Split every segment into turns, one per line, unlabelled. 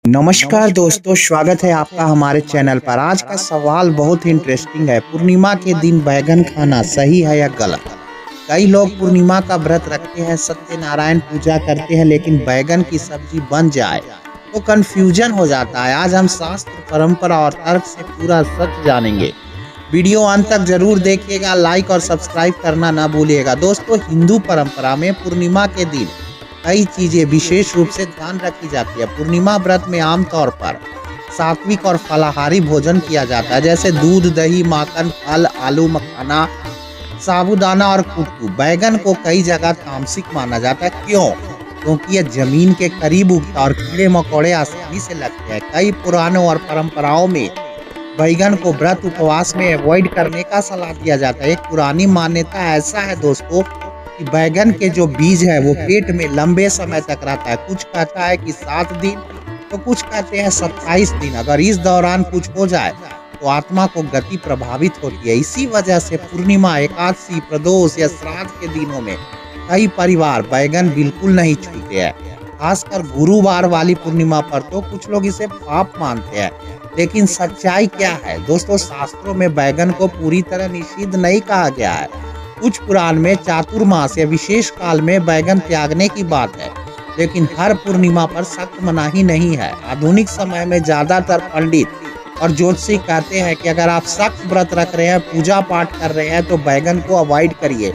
नमस्कार दोस्तों, स्वागत है आपका हमारे चैनल पर। आज का सवाल बहुत ही इंटरेस्टिंग है। पूर्णिमा के दिन बैगन खाना सही है या गलत? कई लोग पूर्णिमा का व्रत रखते हैं, सत्यनारायण पूजा करते हैं, लेकिन बैगन की सब्जी बन जाए तो कंफ्यूजन हो जाता है। आज हम शास्त्र, परंपरा और तर्क से पूरा सच जानेंगे। वीडियो अंत तक जरूर देखिएगा, लाइक और सब्सक्राइब करना ना भूलिएगा। दोस्तों, हिंदू परंपरा में पूर्णिमा के दिन कई चीजें विशेष रूप से ध्यान रखी जाती है। पूर्णिमा व्रत में आमतौर पर सात्विक और फलाहारी भोजन किया जाता है, जैसे दूध, दही, माखन, फल, आलू, मखाना, साबूदाना और कुट्टू। बैगन को कई जगह तामसिक माना जाता है। क्यों? क्योंकि यह जमीन के करीब उगता और कीड़े मकोड़े आसानी से लगते हैं। कई पुराणों और परंपराओं में बैगन को व्रत उपवास में अवॉइड करने का सलाह दिया जाता है। एक पुरानी मान्यता ऐसा है दोस्तों कि बैगन के जो बीज है वो पेट में लंबे समय तक रहता है। कुछ कहता है कि 7 दिन, तो कुछ कहते हैं 27 दिन। अगर इस दौरान कुछ हो जाए तो आत्मा को गति प्रभावित होती है। इसी वजह से पूर्णिमा, एकादशी, प्रदोष या श्राद्ध के दिनों में कई परिवार बैगन बिल्कुल नहीं छूते हैं। खासकर गुरुवार वाली पूर्णिमा पर तो कुछ लोग इसे पाप मानते हैं। लेकिन सच्चाई क्या है दोस्तों? शास्त्रों में बैगन को पूरी तरह निषिद्ध नहीं कहा गया है। कुछ पुराण में चातुर्मास या विशेष काल में बैगन त्यागने की बात है, लेकिन हर पूर्णिमा पर सख्त मनाही नहीं है। आधुनिक समय में ज्यादातर पंडित और ज्योतिषी कहते हैं कि अगर आप सख्त व्रत रख रहे हैं, पूजा पाठ कर रहे हैं, तो बैगन को अवॉइड करिए,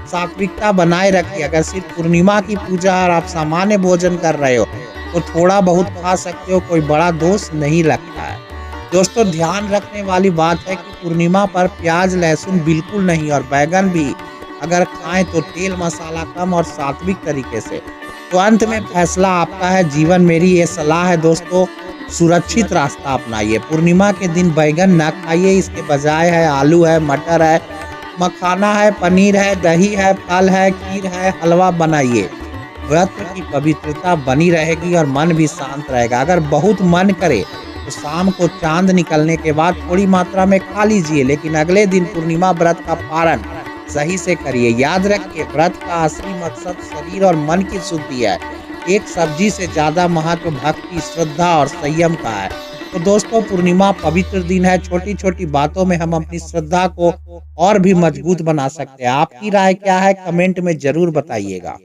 सात्विकता बनाए रखिए। अगर सिर्फ पूर्णिमा की पूजा और आप सामान्य भोजन कर रहे हो तो थोड़ा बहुत खा सकते हो, कोई बड़ा दोष नहीं लगता है। दोस्तों, ध्यान रखने वाली बात है कि पूर्णिमा पर प्याज, लहसुन बिल्कुल नहीं, और बैगन भी अगर खाएं तो तेल मसाला कम और सात्विक तरीके से। तो अंत में फैसला आपका है। जीवन मेरी ये सलाह है दोस्तों, सुरक्षित रास्ता अपनाइए। पूर्णिमा के दिन बैगन ना खाइए, इसके बजाय है आलू है, मटर है, मखाना है, पनीर है, दही है, फल है, खीर है, हलवा बनाइए। व्रत की पवित्रता बनी रहेगी और मन भी शांत रहेगा। अगर बहुत मन करे तो शाम को चांद निकलने के बाद थोड़ी मात्रा में खा लीजिए, लेकिन अगले दिन पूर्णिमा व्रत का पालन सही से करिए। याद रखिए, व्रत का असली मकसद शरीर और मन की शुद्धि है। एक सब्जी से ज्यादा महत्व भक्ति, श्रद्धा और संयम का है। तो दोस्तों, पूर्णिमा पवित्र दिन है। छोटी छोटी बातों में हम अपनी श्रद्धा को और भी मजबूत बना सकते हैं। आपकी राय क्या है? कमेंट में जरूर बताइएगा।